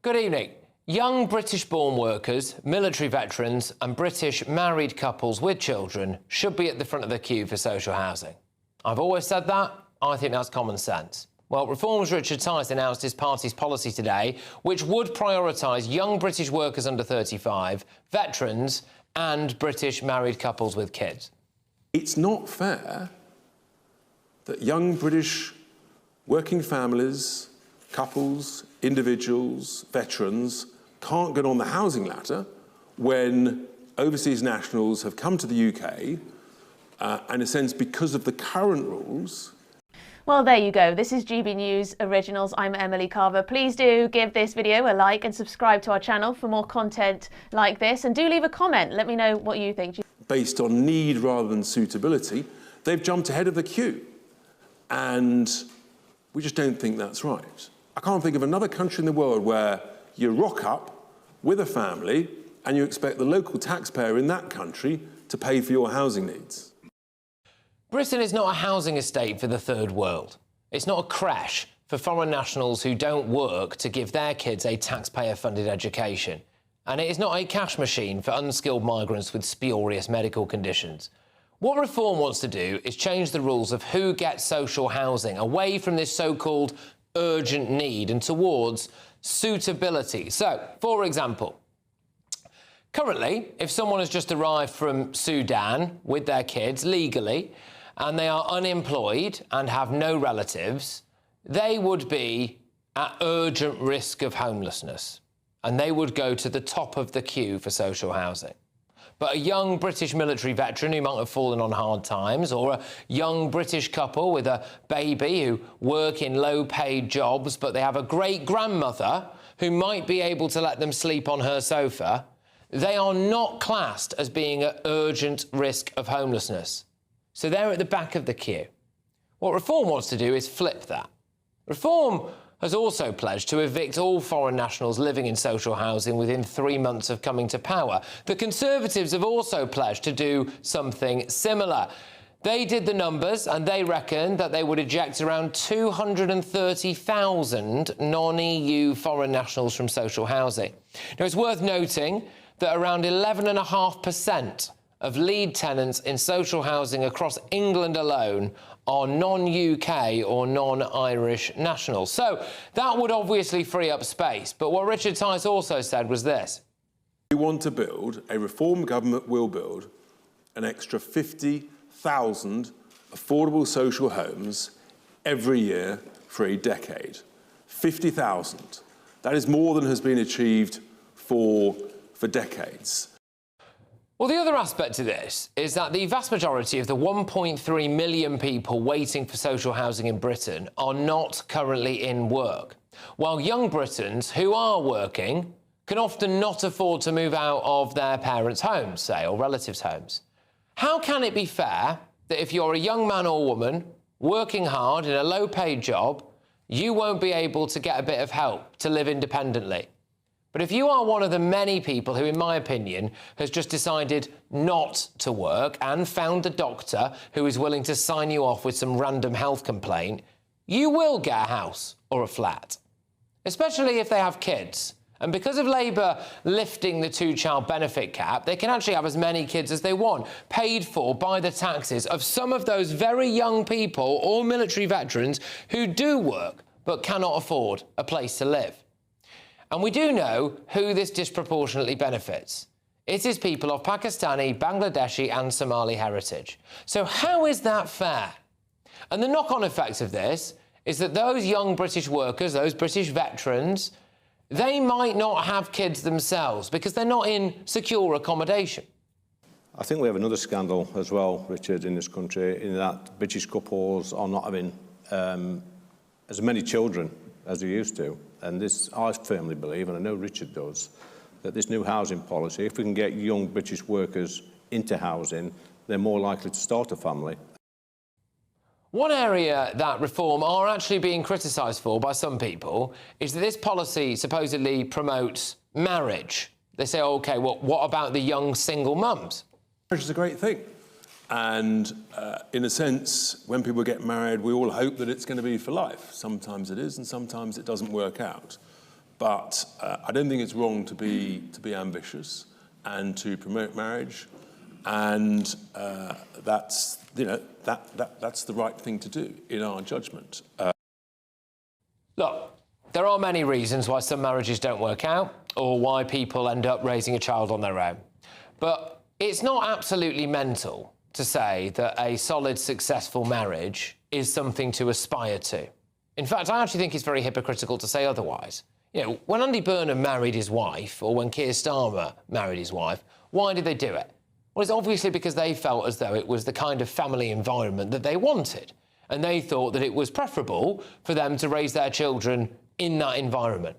Good evening. Young British-born workers, military veterans and British married couples with children should be at the front of the queue for social housing. I've always said that. I think that's common sense. Well, Reform's Richard Tice announced his party's policy today, which would prioritise young British workers under 35, veterans and British married couples with kids. It's not fair that young British working families, couples, individuals, veterans can't get on the housing ladder when overseas nationals have come to the UK, in a sense, because of the current rules. Well, there you go. This is GB News Originals. I'm Emily Carver. Please do give this video a like and subscribe to our channel for more content like this. And do leave a comment. Let me know what you think. Based on need rather than suitability, they've jumped ahead of the queue. And we just don't think that's right. I can't think of another country in the world where you rock up with a family and you expect the local taxpayer in that country to pay for your housing needs. Britain is not a housing estate for the third world. It's not a creche for foreign nationals who don't work to give their kids a taxpayer-funded education. And it is not a cash machine for unskilled migrants with spurious medical conditions. What Reform wants to do is change the rules of who gets social housing away from this so-called urgent need and towards suitability. So, for example, currently, if someone has just arrived from Sudan with their kids legally and they are unemployed and have no relatives, they would be at urgent risk of homelessness and they would go to the top of the queue for social housing. But a young British military veteran who might have fallen on hard times, or a young British couple with a baby who work in low-paid jobs but they have a great-grandmother who might be able to let them sleep on her sofa, they are not classed as being at urgent risk of homelessness. So they're at the back of the queue. What Reform wants to do is flip that. Reform has also pledged to evict all foreign nationals living in social housing within 3 months of coming to power. The Conservatives have also pledged to do something similar. They did the numbers and they reckon that they would eject around 230,000 non-EU foreign nationals from social housing. Now, it's worth noting that around 11.5% of lead tenants in social housing across England alone are non-UK or non-Irish nationals. So that would obviously free up space. But what Richard Tice also said was this. We want to build, a Reform government will build, an extra 50,000 affordable social homes every year for a decade. 50,000. That is more than has been achieved for decades. Well, the other aspect to this is that the vast majority of the 1.3 million people waiting for social housing in Britain are not currently in work, while young Britons who are working can often not afford to move out of their parents' homes, say, or relatives' homes. How can it be fair that if you're a young man or woman working hard in a low-paid job, you won't be able to get a bit of help to live independently? But if you are one of the many people who, in my opinion, has just decided not to work and found a doctor who is willing to sign you off with some random health complaint, you will get a house or a flat, especially if they have kids. And because of Labour lifting the two-child benefit cap, they can actually have as many kids as they want, paid for by the taxes of some of those very young people or military veterans who do work but cannot afford a place to live. And we do know who this disproportionately benefits. It is people of Pakistani, Bangladeshi and Somali heritage. So how is that fair? And the knock-on effect of this is that those young British workers, those British veterans, they might not have kids themselves because they're not in secure accommodation. I think we have another scandal as well, Richard, in this country, in that British couples are not having as many children as they used to. And this, I firmly believe, and I know Richard does, that this new housing policy, if we can get young British workers into housing, they're more likely to start a family. One area that Reform are actually being criticised for by some people is that this policy supposedly promotes marriage. They say, OK, well, what about the young single mums? Marriage is a great thing. And in a sense, when people get married, we all hope that it's going to be for life. Sometimes it is and sometimes it doesn't work out. But I don't think it's wrong to be ambitious and to promote marriage, and that's that's the right thing to do in our judgment. Look, there are many reasons why some marriages don't work out or why people end up raising a child on their own. But it's not absolutely mental to say that a solid, successful marriage is something to aspire to. In fact, I actually think it's very hypocritical to say otherwise. You know, when Andy Burnham married his wife, or when Keir Starmer married his wife, why did they do it? Well, it's obviously because they felt as though it was the kind of family environment that they wanted. And they thought that it was preferable for them to raise their children in that environment.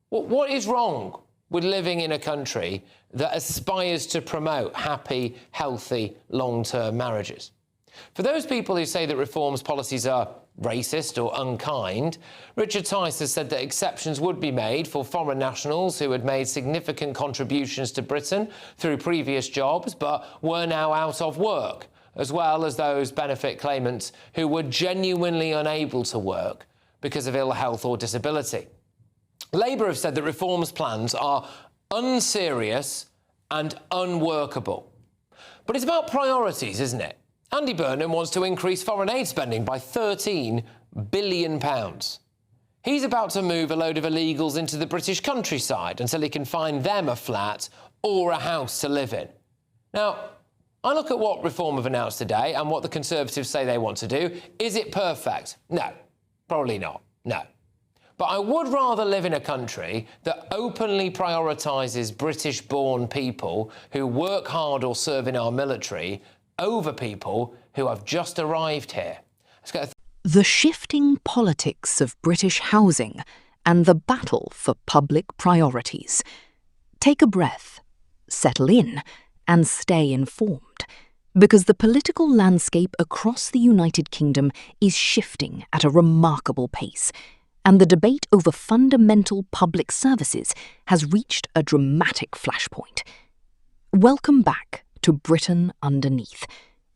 What is wrong with living in a country that aspires to promote happy, healthy, long-term marriages? For those people who say that Reform's policies are racist or unkind, Richard Tice has said that exceptions would be made for foreign nationals who had made significant contributions to Britain through previous jobs but were now out of work, as well as those benefit claimants who were genuinely unable to work because of ill health or disability. Labour have said that Reform's plans are unserious and unworkable. But it's about priorities, isn't it? Andy Burnham wants to increase foreign aid spending by £13 billion. He's about to move a load of illegals into the British countryside until he can find them a flat or a house to live in. Now, I look at what Reform have announced today and what the Conservatives say they want to do. Is it perfect? No, probably not, no. But I would rather live in a country that openly prioritises British-born people who work hard or serve in our military over people who have just arrived here. The shifting politics of British housing and the battle for public priorities. Take a breath, settle in, and stay informed, because the political landscape across the United Kingdom is shifting at a remarkable pace, and the debate over fundamental public services has reached a dramatic flashpoint. Welcome back to Britain Underneath,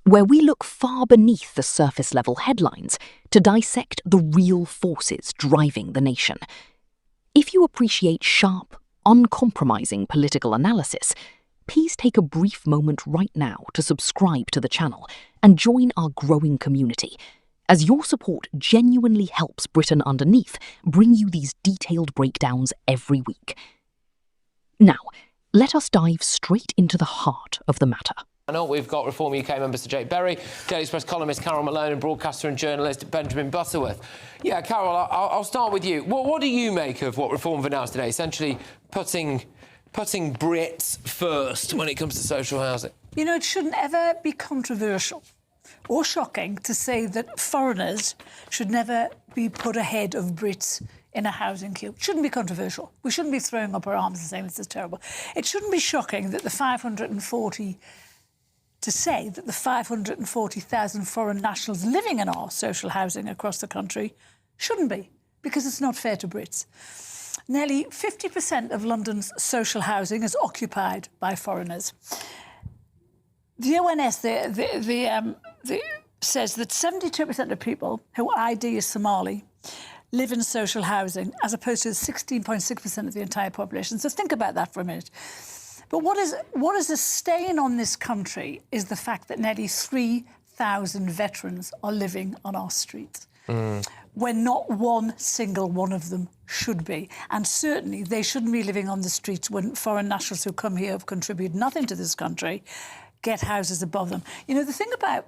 where we look far beneath the surface-level headlines to dissect the real forces driving the nation. If you appreciate sharp, uncompromising political analysis, please take a brief moment right now to subscribe to the channel and join our growing community, as your support genuinely helps Britain Underneath bring you these detailed breakdowns every week. Now, let us dive straight into the heart of the matter. I know we've got Reform UK member Sir Jake Berry, Daily Express columnist Carol Malone and broadcaster and journalist Benjamin Butterworth. Yeah, Carol, I'll start with you. What do you make of what Reform have announced today, essentially putting Brits first when it comes to social housing? You know, it shouldn't ever be controversial or shocking to say that foreigners should never be put ahead of Brits in a housing queue. It shouldn't be controversial. We shouldn't be throwing up our arms and saying this is terrible. It shouldn't be shocking that the 540,000 foreign nationals living in our social housing across the country shouldn't be, because it's not fair to Brits. Nearly 50% of London's social housing is occupied by foreigners. The ONS says that 72% of people who ID as Somali live in social housing, as opposed to 16.6% of the entire population. So think about that for a minute. But what is a stain on this country is the fact that nearly 3,000 veterans are living on our streets, when not one single one of them should be. And certainly they shouldn't be living on the streets when foreign nationals who come here have contributed nothing to this country get houses above them. You know, the thing about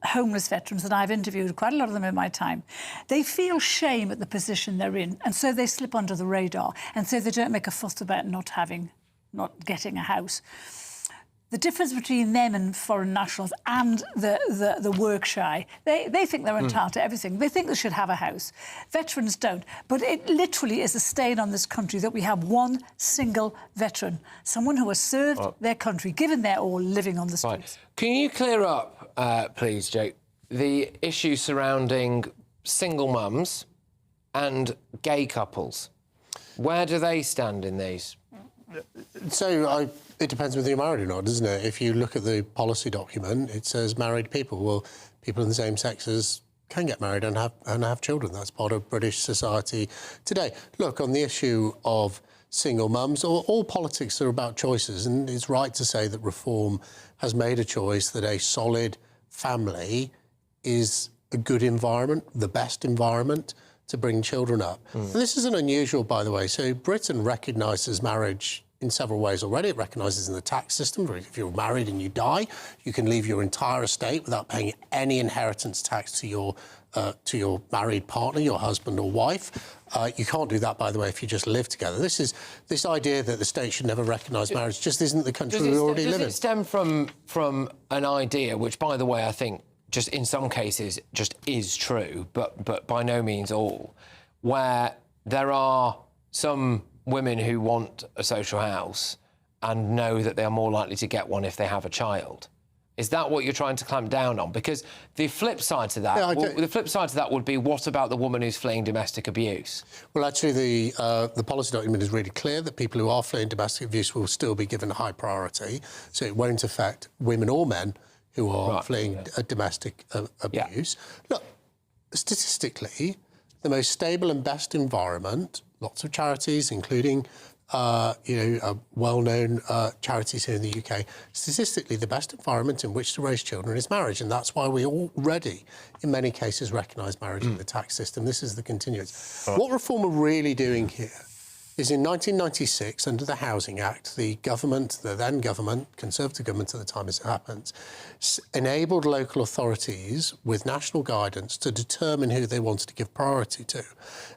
homeless veterans, and I've interviewed quite a lot of them in my time, they feel shame at the position they're in, and so they slip under the radar, and so they don't make a fuss about not getting a house. The difference between them and foreign nationals and the work shy, they think they're entitled to everything. They think they should have a house. Veterans don't. But it literally is a stain on this country that we have one single veteran, someone who has served their country, given their all, living on the streets. Right. Can you clear up, please, Jake, the issue surrounding single mums and gay couples? Where do they stand in these? So it depends whether you're married or not, doesn't it? If you look at the policy document, it says married people. Well, people in the same sexes can get married and have children. That's part of British society today. Look, on the issue of single mums, all politics are about choices, and it's right to say that Reform has made a choice that a solid family is a good environment, the best environment to bring children up. And this isn't unusual, by the way. So Britain recognises marriage in several ways already. It recognises in the tax system, if you're married and you die, you can leave your entire estate without paying any inheritance tax to your married partner, your husband or wife. You can't do that, by the way, if you just live together. This idea that the state should never recognise marriage just isn't the country we already live in. Does it stem from an idea, which, by the way, I think just in some cases just is true, but by no means all, where there are some women who want a social house and know that they are more likely to get one if they have a child? Is that what you're trying to clamp down on? Because the flip side to that, would be, what about the woman who's fleeing domestic abuse? Well, actually, the policy document is really clear that people who are fleeing domestic abuse will still be given a high priority, so it won't affect women or men who are fleeing domestic abuse. Look, statistically, the most stable and best environment, lots of charities, including well-known charities here in the UK, statistically the best environment in which to raise children is marriage, and that's why we already, in many cases, recognise marriage in the tax system. This is the continuance. What Reform are really doing here is in 1996, under the Housing Act, the then government, Conservative government at the time as it happens, enabled local authorities with national guidance to determine who they wanted to give priority to.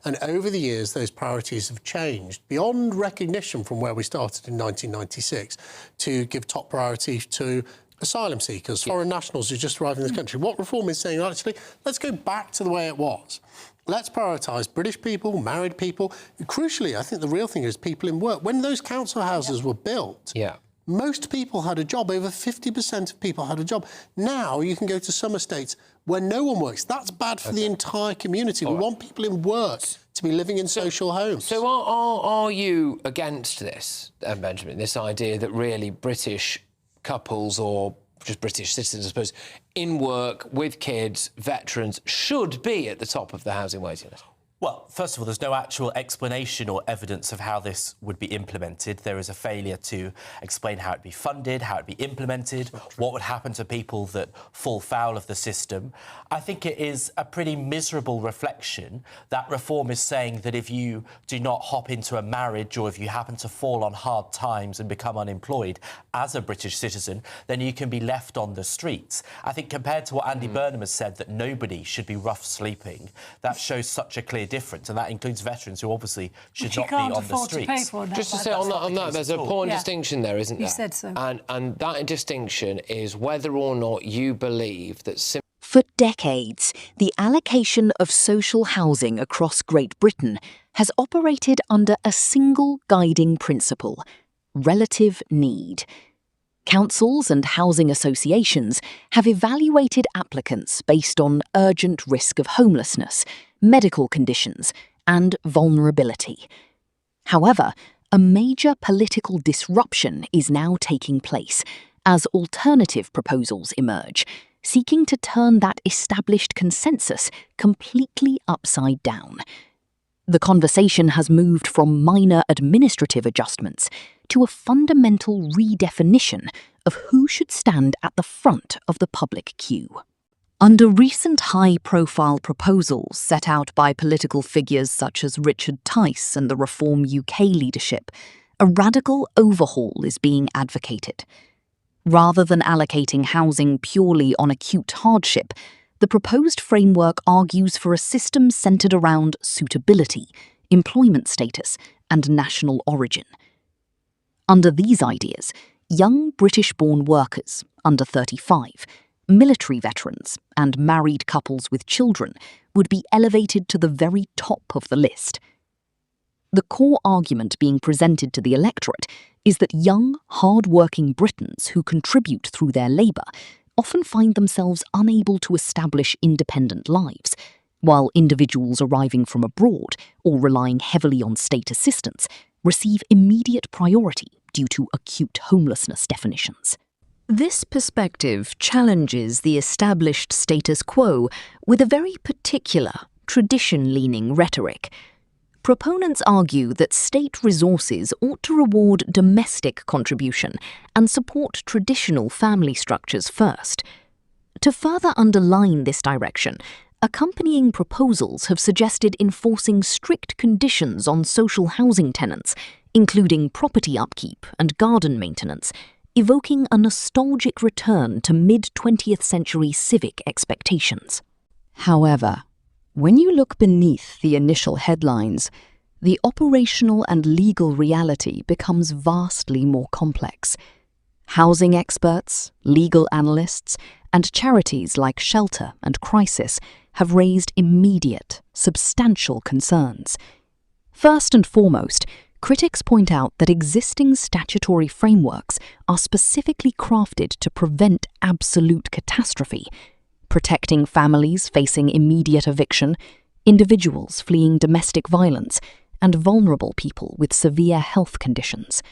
And over the years, those priorities have changed beyond recognition from where we started in 1996 to give top priority to asylum seekers, foreign nationals who just arrived in this country. What Reform is saying, actually, let's go back to the way it was. Let's prioritise British people, married people. Crucially, I think the real thing is people in work. When those council houses were built, most people had a job. Over 50% of people had a job. Now you can go to some estates where no one works. That's bad for the entire community. We want people in work to be living in social homes. So are you against this, Benjamin, this idea that really British couples, or just British citizens, I suppose, in work with kids, veterans, should be at the top of the housing waiting list? Well, first of all, there's no actual explanation or evidence of how this would be implemented. There is a failure to explain how it'd be funded, how it'd be implemented, what would happen to people that fall foul of the system. I think it is a pretty miserable reflection that Reform is saying that if you do not hop into a marriage, or if you happen to fall on hard times and become unemployed as a British citizen, then you can be left on the streets. I think compared to what Andy Burnham has said, that nobody should be rough sleeping, that shows such a clear difference, and that includes veterans who obviously should not be on the streets. Just to say on that, there's an important distinction there, isn't there? You said so. And that distinction is whether or not you believe that... For decades, the allocation of social housing across Great Britain has operated under a single guiding principle: relative need. Councils and housing associations have evaluated applicants based on urgent risk of homelessness, medical conditions, and vulnerability. However, a major political disruption is now taking place as alternative proposals emerge, seeking to turn that established consensus completely upside down. The conversation has moved from minor administrative adjustments to a fundamental redefinition of who should stand at the front of the public queue. Under recent high-profile proposals set out by political figures such as Richard Tice and the Reform UK leadership, a radical overhaul is being advocated. Rather than allocating housing purely on acute hardship, the proposed framework argues for a system centred around suitability, employment status, and national origin. Under these ideas, young British-born workers under 35, military veterans, and married couples with children would be elevated to the very top of the list. The core argument being presented to the electorate is that young, hard-working Britons who contribute through their labour often find themselves unable to establish independent lives, while individuals arriving from abroad or relying heavily on state assistance receive immediate priority due to acute homelessness definitions. This perspective challenges the established status quo with a very particular, tradition-leaning rhetoric. Proponents argue that state resources ought to reward domestic contribution and support traditional family structures first. To further underline this direction, accompanying proposals have suggested enforcing strict conditions on social housing tenants, including property upkeep and garden maintenance, evoking a nostalgic return to mid-20th century civic expectations. However, when you look beneath the initial headlines, the operational and legal reality becomes vastly more complex. Housing experts, legal analysts, and charities like Shelter and Crisis have raised immediate, substantial concerns. First and foremost, critics point out that existing statutory frameworks are specifically crafted to prevent absolute catastrophe, protecting families facing immediate eviction, individuals fleeing domestic violence, and vulnerable people with severe health conditions.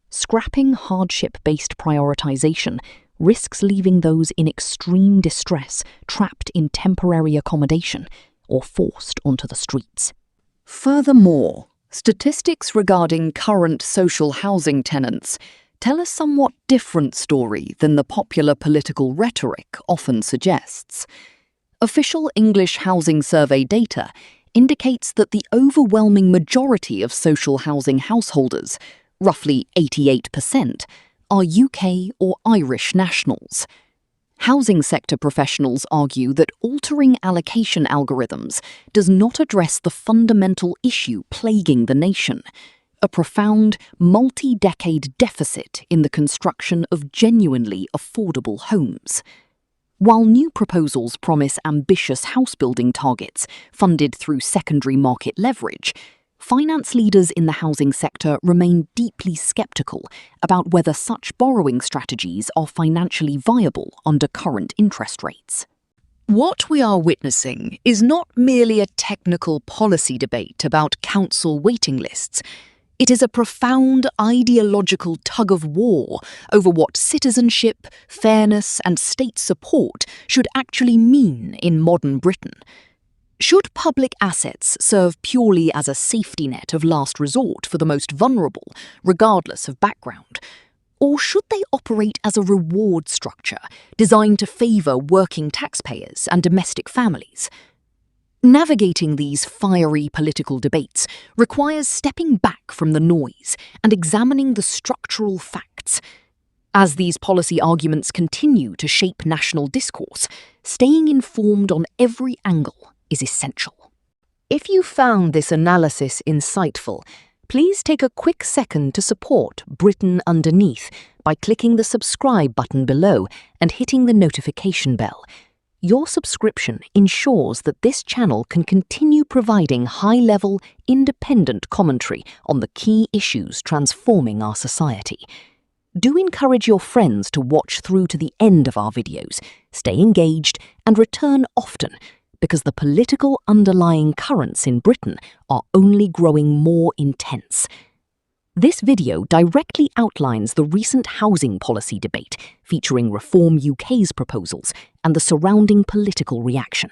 Scrapping hardship-based prioritization risks leaving those in extreme distress trapped in temporary accommodation or forced onto the streets. Furthermore, statistics regarding current social housing tenants tell a somewhat different story than the popular political rhetoric often suggests. Official English Housing Survey data indicates that the overwhelming majority of social housing householders, roughly 88%, are UK or Irish nationals. Housing sector professionals argue that altering allocation algorithms does not address the fundamental issue plaguing the nation, a profound, multi-decade deficit in the construction of genuinely affordable homes. While new proposals promise ambitious house-building targets funded through secondary market leverage, finance leaders in the housing sector remain deeply sceptical about whether such borrowing strategies are financially viable under current interest rates. What we are witnessing is not merely a technical policy debate about council waiting lists. It is a profound ideological tug-of-war over what citizenship, fairness, and state support should actually mean in modern Britain. Should public assets serve purely as a safety net of last resort for the most vulnerable, regardless of background? Or should they operate as a reward structure designed to favour working taxpayers and domestic families? Navigating these fiery political debates requires stepping back from the noise and examining the structural facts. As these policy arguments continue to shape national discourse, staying informed on every angle is essential. If you found this analysis insightful, please take a quick second to support Britain Underneath by clicking the subscribe button below and hitting the notification bell. Your subscription ensures that this channel can continue providing high-level, independent commentary on the key issues transforming our society. Do encourage your friends to watch through to the end of our videos, stay engaged, and return often, because the political underlying currents in Britain are only growing more intense. This video directly outlines the recent housing policy debate featuring Reform UK's proposals and the surrounding political reaction.